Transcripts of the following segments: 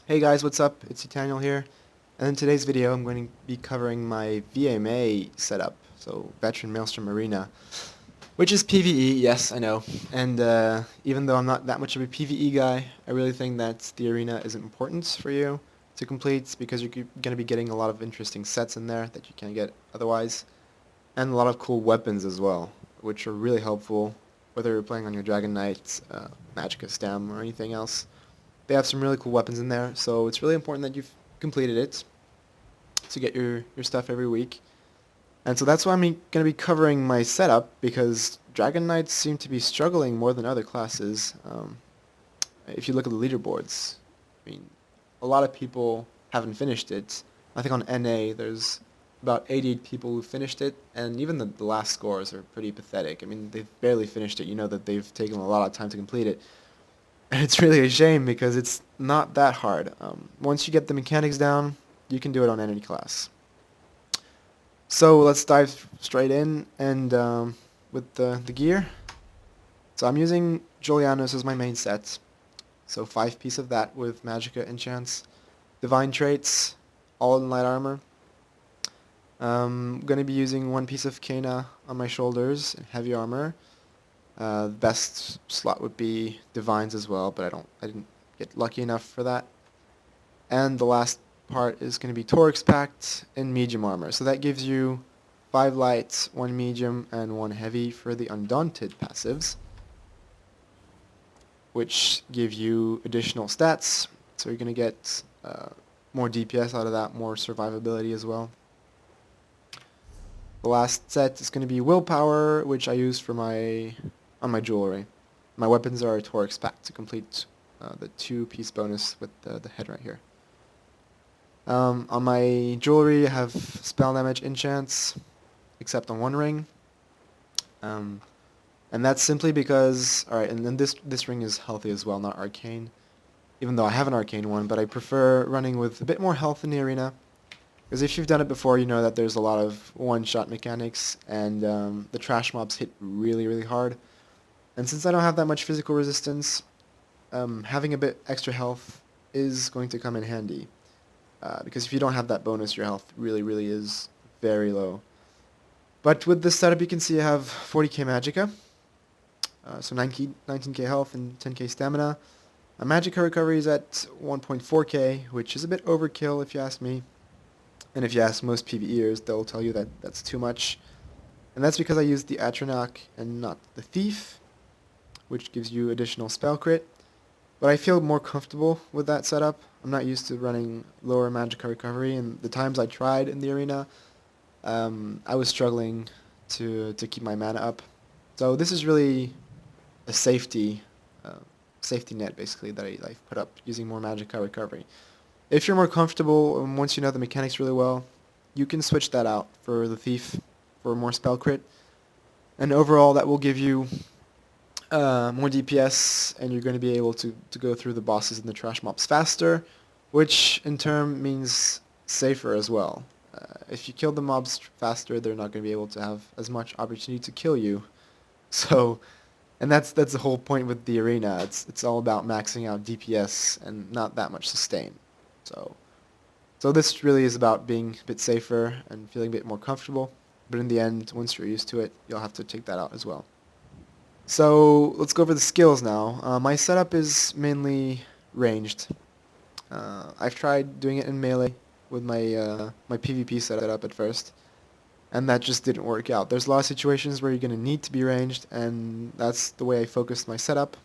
Hey guys, what's up? It's Etaniel here, and in today's video I'm going to be covering my VMA setup, so Veteran Maelstrom Arena, which is PvE, yes, I know, and even though I'm not that much of a PvE guy, I really think that the arena is important for you to complete because you're going to be getting a lot of interesting sets in there that you can't get otherwise, and a lot of cool weapons as well, which are really helpful, whether you're playing on your Dragonknight, Magicka Stem, or anything else. They have some really cool weapons in there, so it's really important that you've completed it to get your stuff every week. And so that's why I'm going to be covering my setup, because Dragon Knights seem to be struggling more than other classes. If you look at the leaderboards, I mean, a lot of people haven't finished it. I think on NA there's about 88 people who finished it, and even the last scores are pretty pathetic. I mean, they've barely finished it. You know that they've taken a lot of time to complete it. And it's really a shame because it's not that hard. Once you get the mechanics down, you can do it on any class. So let's dive straight in and with the gear. So I'm using Julianos as my main set. So 5 piece of that with Magicka enchants, Divine traits, all in light armor. I'm going to be using 1 piece of Kena on my shoulders in heavy armor. The best slot would be Divines as well, but I didn't get lucky enough for that. And the last part is going to be Torx Pact in medium armor. So that gives you 5 light, 1 medium, and 1 heavy for the Undaunted passives, which give you additional stats. So you're going to get more DPS out of that, more survivability as well. The last set is going to be Willpower, which I use for on my jewelry. My weapons are a Torx Pact to complete the 2-piece bonus with the head right here. On my jewelry, I have spell damage enchants, except on 1 ring. And that's simply because, alright, and then this ring is healthy as well, not arcane. Even though I have an arcane one, but I prefer running with a bit more health in the arena. Because if you've done it before, you know that there's a lot of one-shot mechanics, and the trash mobs hit really, really hard. And since I don't have that much physical resistance, having a bit extra health is going to come in handy. Because if you don't have that bonus, your health really, really is very low. But with this setup, you can see I have 40k Magicka, so 19k health and 10k stamina. My Magicka recovery is at 1.4k, which is a bit overkill if you ask me. And if you ask most PvEers, they'll tell you that that's too much. And that's because I used the Atronach and not the Thief, which gives you additional spell crit. But I feel more comfortable with that setup. I'm not used to running lower Magicka recovery, and the times I tried in the arena, I was struggling to keep my mana up. So this is really a safety net, basically, that I've put up using more Magicka recovery. If you're more comfortable, and once you know the mechanics really well, you can switch that out for the Thief for more spell crit. And overall, that will give you more DPS, and you're going to be able to go through the bosses and the trash mobs faster, which in turn means safer as well. If you kill the mobs faster, they're not going to be able to have as much opportunity to kill you. So, and that's the whole point with the arena. It's all about maxing out DPS and not that much sustain. So this really is about being a bit safer and feeling a bit more comfortable. But in the end, once you're used to it, you'll have to take that out as well. So let's go over the skills now. My setup is mainly ranged. I've tried doing it in melee with my PvP setup at first, and that just didn't work out. There's a lot of situations where you're going to need to be ranged, and that's the way I focused my setup.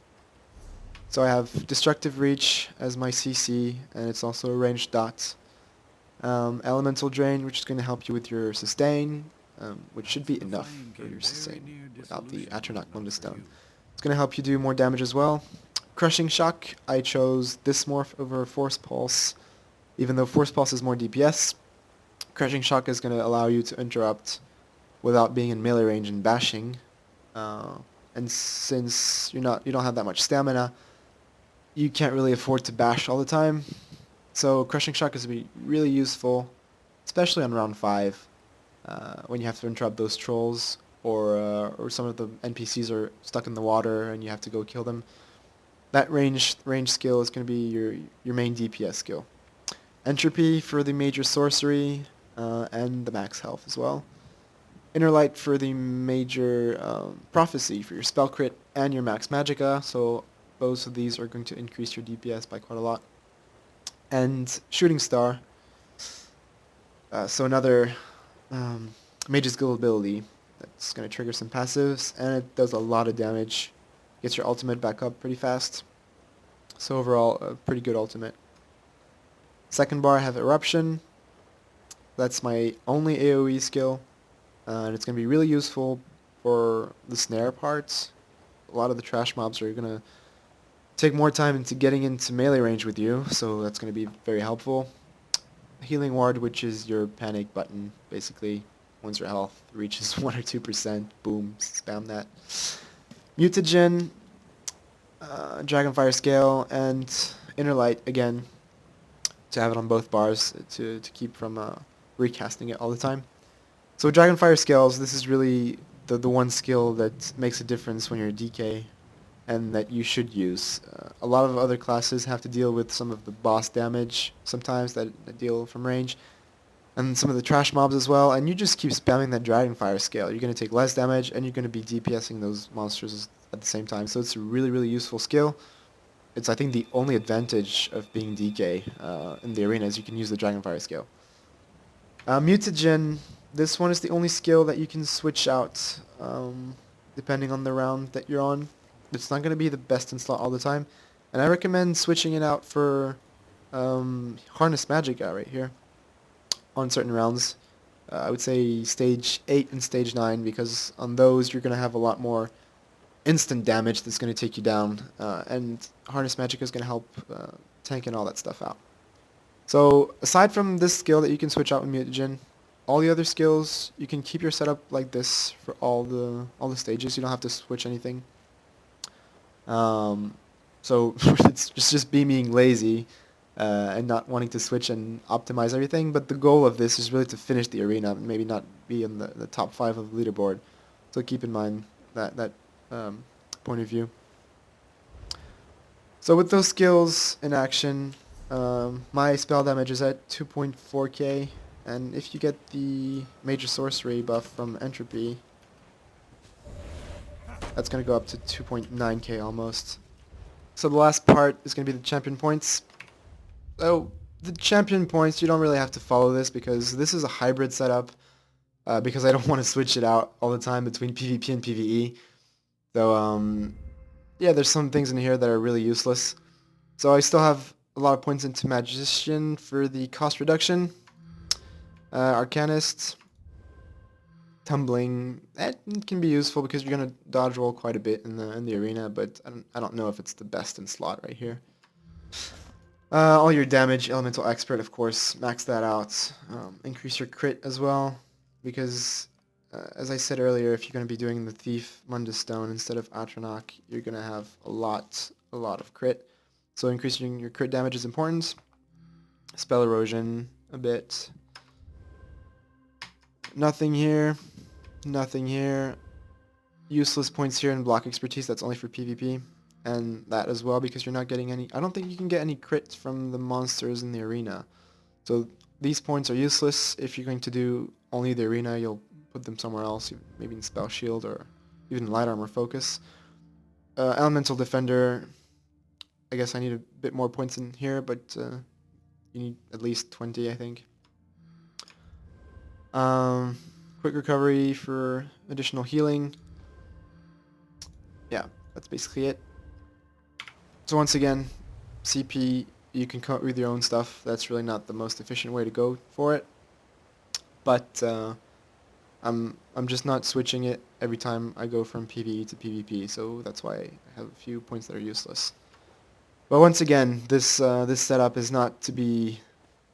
So I have Destructive Reach as my CC, and it's also a ranged dot. Elemental Drain, which is going to help you with your sustain, which should be enough for your sustain without the Atronach Bonus Stone. It's going to help you do more damage as well. Crushing Shock, I chose this morph over Force Pulse, even though Force Pulse is more DPS. Crushing Shock is going to allow you to interrupt without being in melee range and bashing. And since you don't have that much stamina, you can't really afford to bash all the time. So Crushing Shock is going to be really useful, especially on round 5, when you have to interrupt those trolls, or some of the NPCs are stuck in the water and you have to go kill them. that range skill is going to be your main DPS skill. Entropy for the major sorcery, and the max health as well. Inner Light for the major prophecy for your spell crit and your max magicka, so both of these are going to increase your DPS by quite a lot. And Shooting Star, so another major skill ability that's going to trigger some passives, and it does a lot of damage. Gets your ultimate back up pretty fast. So overall, a pretty good ultimate. Second bar, I have Eruption. That's my only AoE skill, and it's going to be really useful for the snare parts. A lot of the trash mobs are going to take more time into getting into melee range with you, so that's going to be very helpful. Healing Ward, which is your panic button, basically. Once your health reaches 1 or 2%, boom, spam that. Mutagen, Dragonfire Scale, and Inner Light, again, to have it on both bars, to keep from recasting it all the time. So Dragonfire Scales, this is really the one skill that makes a difference when you're a DK, and that you should use. A lot of other classes have to deal with some of the boss damage sometimes that deal from range, and some of the trash mobs as well, and you just keep spamming that Dragonfire Scale. You're going to take less damage, and you're going to be DPSing those monsters at the same time, so it's a really, really useful skill. It's, I think, the only advantage of being DK in the arena is you can use the Dragonfire Scale. Mutagen, this one is the only skill that you can switch out depending on the round that you're on. It's not going to be the best in slot all the time, and I recommend switching it out for Harness Magicka right here on certain rounds. I would say stage 8 and stage 9, because on those you're going to have a lot more instant damage that's going to take you down, and Harness Magicka is going to help tank and all that stuff out. So aside from this skill that you can switch out with Mutagen, all the other skills you can keep your setup like this for all the stages. You don't have to switch anything. So it's just being lazy and not wanting to switch and optimize everything. But the goal of this is really to finish the arena, maybe not be in the top 5 of the leaderboard. So keep in mind that point of view. So with those skills in action, my spell damage is at 2.4k, and if you get the major sorcery buff from Entropy, that's going to go up to 2.9k almost. So the last part is going to be the champion points. So the champion points, you don't really have to follow this, because this is a hybrid setup, because I don't want to switch it out all the time between PvP and PvE. So yeah, there's some things in here that are really useless. So I still have a lot of points into Magician for the cost reduction. Arcanist, Tumbling, that can be useful because you're gonna dodge roll quite a bit in the arena, but I don't know if it's the best in slot right here. All your damage, Elemental Expert, of course, max that out. Increase your crit as well, because as I said earlier, if you're gonna be doing the Thief Mundus Stone instead of Atronach, you're gonna have a lot of crit. So increasing your crit damage is important. Spell Erosion a bit. Nothing here. Nothing here. Useless points here in Block Expertise, that's only for PvP. And that as well, because you're not getting any... I don't think you can get any crits from the monsters in the arena. So these points are useless. If you're going to do only the arena, you'll put them somewhere else, maybe in Spell Shield or even Light Armor Focus. Elemental Defender, I guess I need a bit more points in here, but you need at least 20, I think. Quick Recovery for additional healing. Yeah, that's basically it. So once again, CP, you can come up with your own stuff. That's really not the most efficient way to go for it. But I'm just not switching it every time I go from PvE to PvP, so that's why I have a few points that are useless. But once again, this this setup is not to be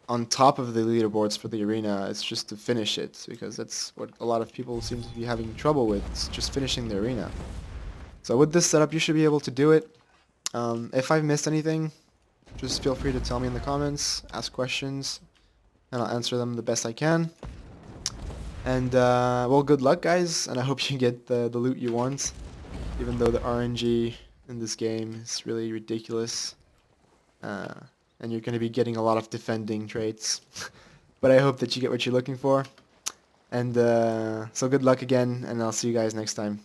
on top of the leaderboards for the arena. It's just to finish it, because that's what a lot of people seem to be having trouble with. It's just finishing the arena. So with this setup, you should be able to do it. If I've missed anything, just feel free to tell me in the comments, ask questions, and I'll answer them the best I can. And well, good luck, guys, and I hope you get the loot you want, even though the RNG in this game. It's really ridiculous. And you're going to be getting a lot of defending traits. But I hope that you get what you're looking for. And so good luck again, and I'll see you guys next time.